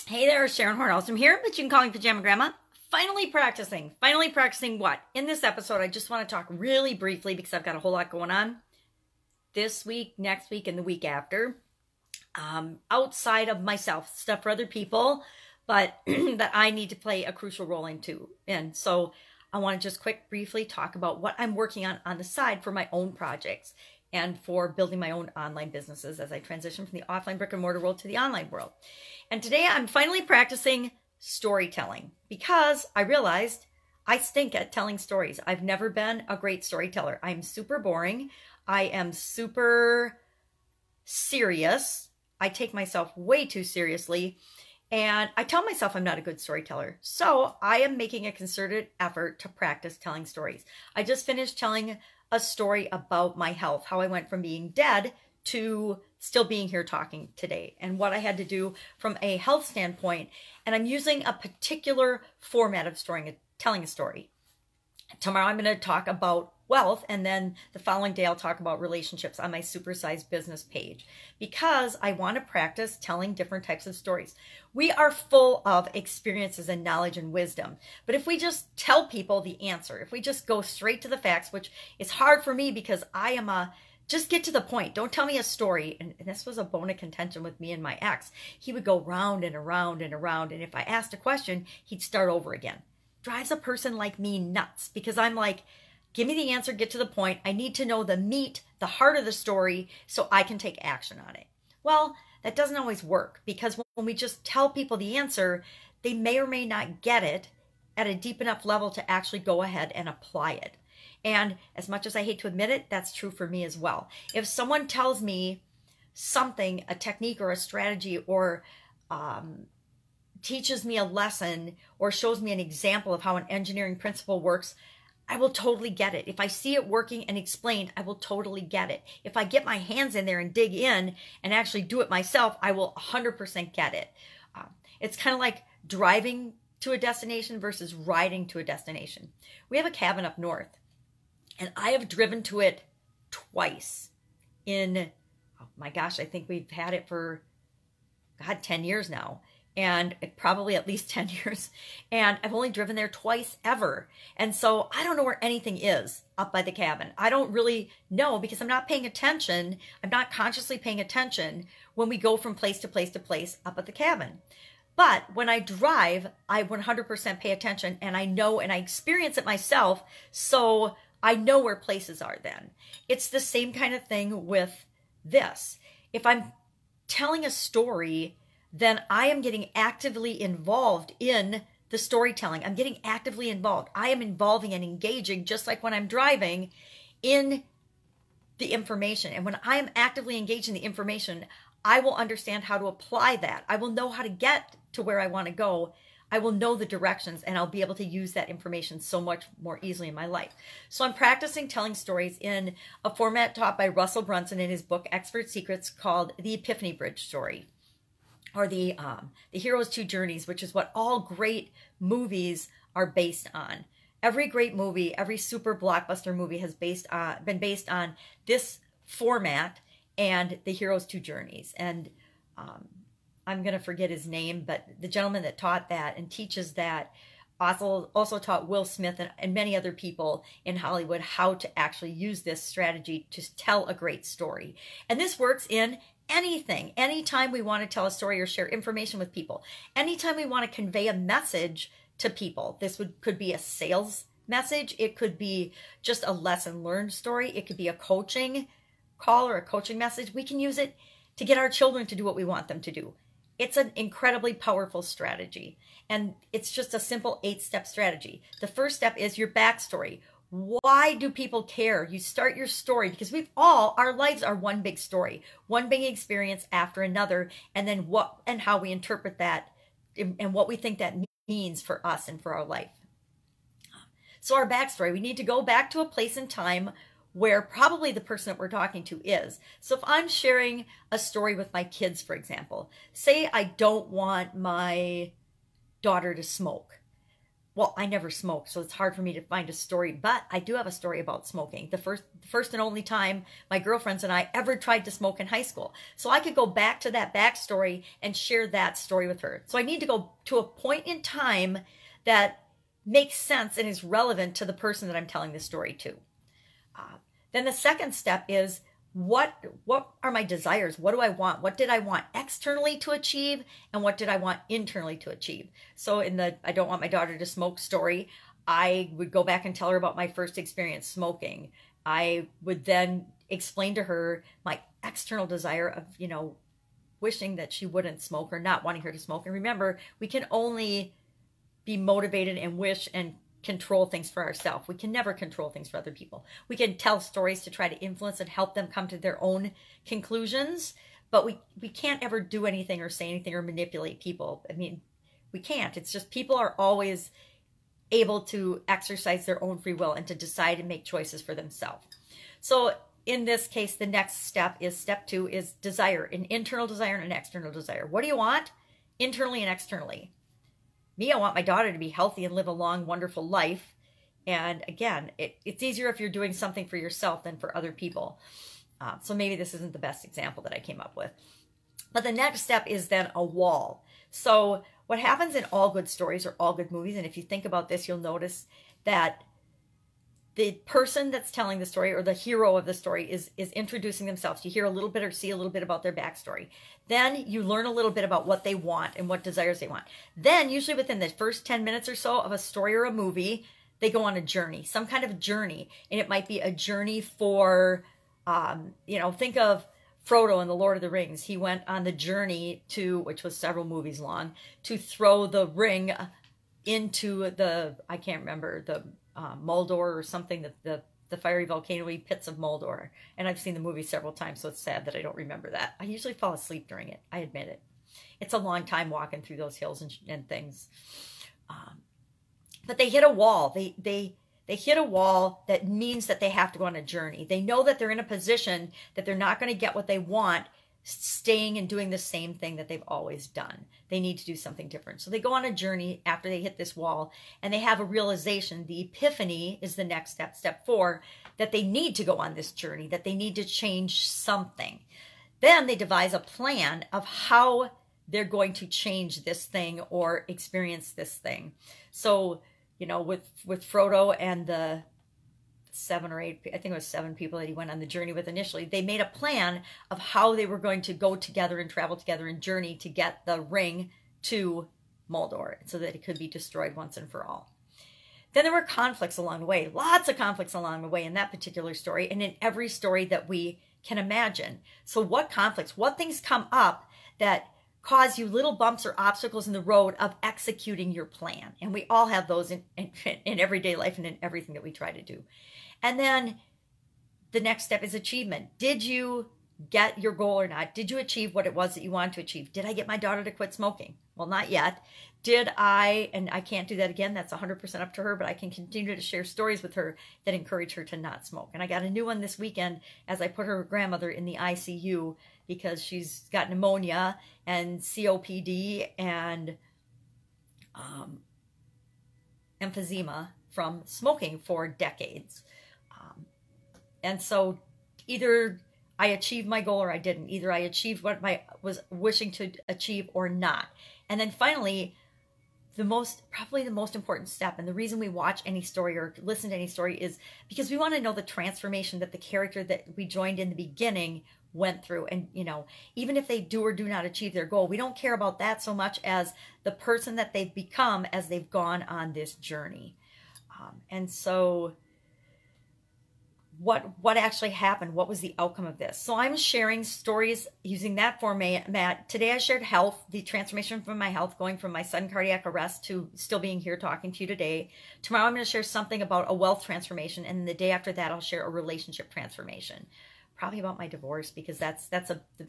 Hey there, Sharon Horne-Ellstrom here, but you can call me Pajama Grandma. Finally practicing what? In this episode, I just want to talk really briefly because I've got a whole lot going on this week, next week, and the week after. Outside of myself, stuff for other people, but that I need to play a crucial role in too. And so I want to just briefly talk about what I'm working on the side for my own projects and for building my own online businesses as I transition from the offline brick and mortar world to the online world. And today I'm finally practicing storytelling because I realized I stink at telling stories. I've never been a great storyteller. I'm super boring. I am super serious. I take myself way too seriously. And I tell myself I'm not a good storyteller. So I am making a concerted effort to practice telling stories. I just finished telling a story about my health, how I went from being dead to still being here talking today, and what I had to do from a health standpoint. And I'm using a particular format of telling a story. Tomorrow I'm going to talk about wealth, and then the following day I'll talk about relationships on my supersize business page, because I want to practice telling different types of stories. We are full of experiences and knowledge and wisdom, but if we just tell people the answer, if we just go straight to the facts, which is hard for me because I am just get to the point. Don't tell me a story. And this was a bone of contention with me and my ex. He would go round and around and around, and if I asked a question, he'd start over again. Drives a person like me nuts, because I'm like, give me the answer, get to the point. I need to know the meat, the heart of the story, so I can take action on it. Well, that doesn't always work, because when we just tell people the answer, they may or may not get it at a deep enough level to actually go ahead and apply it. And as much as I hate to admit it, that's true for me as well. If someone tells me something, a technique or a strategy, or teaches me a lesson, or shows me an example of how an engineering principle works, I will totally get it. If I see it working and explained, I will totally get it. If I get my hands in there and dig in and actually do it myself, I will 100% get it. It's kind of like driving to a destination versus riding to a destination. We have a cabin up north, and I have driven to it twice in, oh my gosh, I think we've had it for, 10 years now. And probably at least 10 years. And I've only driven there twice ever. And so I don't know where anything is up by the cabin. I don't really know, because I'm not paying attention. I'm not consciously paying attention when we go from place to place to place up at the cabin. But when I drive, I 100% pay attention, and I know and I experience it myself. So I know where places are then. It's the same kind of thing with this. If I'm telling a story, then I am getting actively involved in the storytelling. I'm getting actively involved. I am involving and engaging, just like when I'm driving, in the information. And when I am actively engaged in the information, I will understand how to apply that. I will know how to get to where I want to go. I will know the directions, and I'll be able to use that information so much more easily in my life. So I'm practicing telling stories in a format taught by Russell Brunson in his book, Expert Secrets, called The Epiphany Bridge Story, or the Hero's Two Journeys, which is what all great movies are based on. Every great movie, every super blockbuster movie has been based on this format and the Hero's Two Journeys. And I'm going to forget his name, but the gentleman that taught that and teaches that also taught Will Smith and many other people in Hollywood how to actually use this strategy to tell a great story. And this works in anything. Anytime we want to tell a story or share information with people, anytime we want to convey a message to people, could be a sales message, it could be just a lesson learned story, it could be a coaching call or a coaching message. We can use it to get our children to do what we want them to do. It's an incredibly powerful strategy, and it's just a simple 8-step strategy. The first step is your backstory. Why do people care? You start your story because our lives are one big story, one big experience after another, and then what and how we interpret that and what we think that means for us and for our life. So our backstory, we need to go back to a place in time where probably the person that we're talking to is. So if I'm sharing a story with my kids, for example, say I don't want my daughter to smoke. well, I never smoked, so it's hard for me to find a story, but I do have a story about smoking. The first and only time my girlfriends and I ever tried to smoke in high school. So I could go back to that backstory and share that story with her. So I need to go to a point in time that makes sense and is relevant to the person that I'm telling this story to. Then the second step is, what are my desires? What do I want? What did I want externally to achieve? And what did I want internally to achieve? So in the I don't want my daughter to smoke story, I would go back and tell her about my first experience smoking. I would then explain to her my external desire of, wishing that she wouldn't smoke or not wanting her to smoke. And remember, we can only be motivated and wish and control things for ourselves. We can never control things for other people. We can tell stories to try to influence and help them come to their own conclusions, but we can't ever do anything or say anything or manipulate people. I mean, we can't. It's just people are always able to exercise their own free will and to decide and make choices for themselves. So in this case, the next step is step 2 is desire, an internal desire and an external desire. What do you want? Internally and externally. Me, I want my daughter to be healthy and live a long, wonderful life. And again, it's easier if you're doing something for yourself than for other people. So maybe this isn't the best example that I came up with. But the next step is then a wall. So what happens in all good stories or all good movies, and if you think about this, you'll notice that the person that's telling the story or the hero of the story is introducing themselves. You hear a little bit or see a little bit about their backstory. Then you learn a little bit about what they want and what desires they want. Then usually within the first 10 minutes or so of a story or a movie, they go on a journey, some kind of journey. And it might be a journey for, think of Frodo in The Lord of the Rings. He went on the journey to, which was several movies long, to throw the ring into the, I can't remember, the Mordor or something, the fiery volcano pits of Mordor. And I've seen the movie several times, so it's sad that I don't remember that. I usually fall asleep during it. I admit it. It's a long time walking through those hills and things. But they hit a wall. They hit a wall that means that they have to go on a journey. They know that they're in a position that they're not going to get what they want staying and doing the same thing that they've always done. They need to do something different. So they go on a journey after they hit this wall, and they have a realization. The epiphany is the next step, step 4, that they need to go on this journey, that they need to change something. Then they devise a plan of how they're going to change this thing or experience this thing. So, with Frodo and the 7 or 8, I think it was 7 people that he went on the journey with initially, they made a plan of how they were going to go together and travel together and journey to get the ring to Mordor so that it could be destroyed once and for all. Then there were conflicts along the way, lots of conflicts along the way in that particular story and in every story that we can imagine. So what conflicts, what things come up that cause you little bumps or obstacles in the road of executing your plan? And we all have those in everyday life and in everything that we try to do. And then the next step is achievement. Did you get your goal or not? Did you achieve what it was that you wanted to achieve? Did I get my daughter to quit smoking? Well, not yet. Did I, and I can't do that again, that's 100% up to her, but I can continue to share stories with her that encourage her to not smoke. And I got a new one this weekend as I put her grandmother in the ICU because she's got pneumonia and COPD and emphysema from smoking for decades. And so either I achieved my goal or I didn't. Either I achieved what I was wishing to achieve or not. And then finally, probably the most important step, and the reason we watch any story or listen to any story is because we want to know the transformation that the character that we joined in the beginning went through. And, even if they do or do not achieve their goal, we don't care about that so much as the person that they've become as they've gone on this journey. And so what actually happened? What was the outcome of this? So I'm sharing stories using that format. Today I shared health, the transformation from my health, going from my sudden cardiac arrest to still being here talking to you today. Tomorrow I'm going to share something about a wealth transformation, and the day after that I'll share a relationship transformation. Probably about my divorce, because that's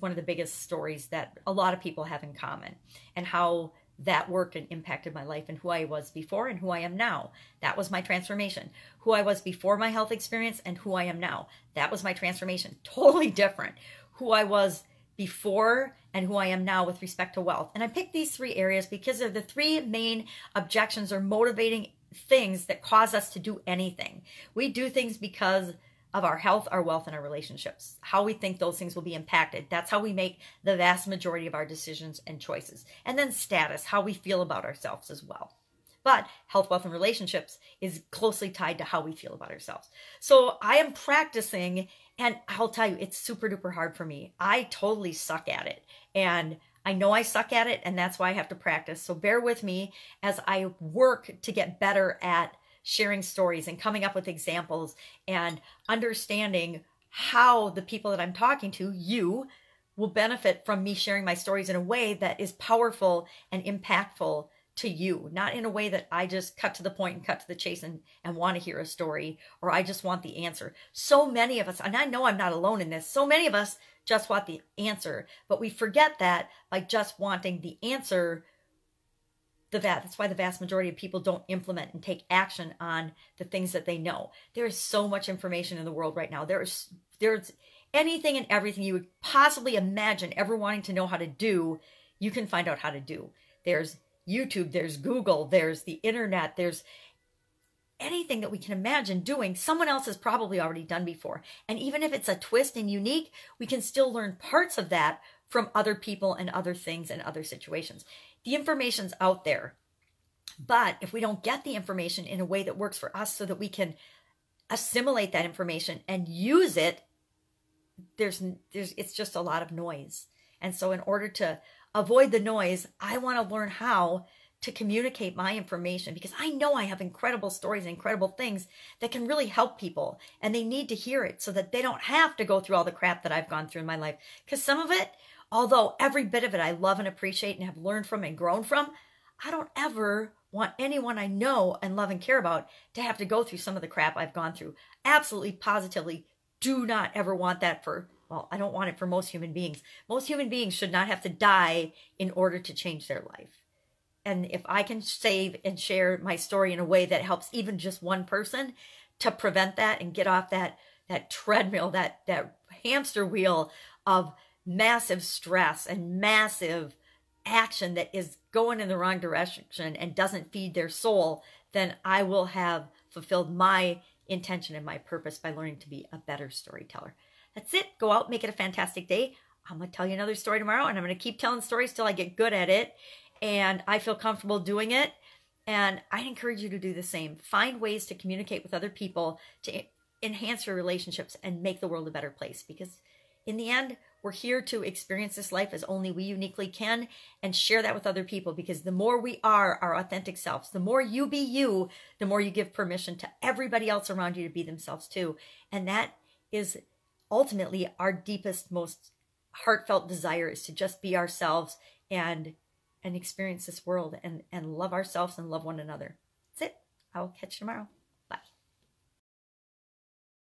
one of the biggest stories that a lot of people have in common, and how that worked and impacted my life and who I was before and who I am now. That was my transformation. Who I was before my health experience and who I am now. That was my transformation. Totally different. Who I was before and who I am now with respect to wealth. And I picked these 3 areas because they're the 3 main objections or motivating things that cause us to do anything. We do things because of our health, our wealth, and our relationships. How we think those things will be impacted. That's how we make the vast majority of our decisions and choices. And then status, how we feel about ourselves as well. But health, wealth, and relationships is closely tied to how we feel about ourselves. So I am practicing, and I'll tell you, it's super duper hard for me. I totally suck at it. And I know I suck at it, and that's why I have to practice. So bear with me as I work to get better at sharing stories and coming up with examples and understanding how the people that I'm talking to, you, will benefit from me sharing my stories in a way that is powerful and impactful to you, not in a way that I just cut to the point and cut to the chase and want to hear a story, or I just want the answer. So many of us, and I know I'm not alone in this, so many of us just want the answer, but we forget that by just wanting the answer, that's why the vast majority of people don't implement and take action on the things that they know. There is so much information in the world right now. There's anything and everything you would possibly imagine ever wanting to know how to do, you can find out how to do. There's YouTube, there's Google, there's the internet, there's anything that we can imagine doing, someone else has probably already done before. And even if it's a twist and unique, we can still learn parts of that from other people and other things and other situations. The information's out there. But if we don't get the information in a way that works for us so that we can assimilate that information and use it, it's just a lot of noise. And so in order to avoid the noise, I want to learn how to communicate my information, because I know I have incredible stories and incredible things that can really help people, and they need to hear it so that they don't have to go through all the crap that I've gone through in my life. Because some of it, although every bit of it I love and appreciate and have learned from and grown from, I don't ever want anyone I know and love and care about to have to go through some of the crap I've gone through. Absolutely, positively do not ever want that well, I don't want it for most human beings. Most human beings should not have to die in order to change their life. And if I can save and share my story in a way that helps even just one person to prevent that and get off that treadmill, that hamster wheel of massive stress and massive action that is going in the wrong direction and doesn't feed their soul, then I will have fulfilled my intention and my purpose by learning to be a better storyteller. That's it. Go out, make it a fantastic day. I'm going to tell you another story tomorrow, and I'm going to keep telling stories till I get good at it and I feel comfortable doing it. And I encourage you to do the same. Find ways to communicate with other people to enhance your relationships and make the world a better place, because in the end, we're here to experience this life as only we uniquely can and share that with other people, because the more we are our authentic selves, the more you be you, the more you give permission to everybody else around you to be themselves too. And that is ultimately our deepest, most heartfelt desire, is to just be ourselves and experience this world and love ourselves and love one another. That's it. I'll catch you tomorrow.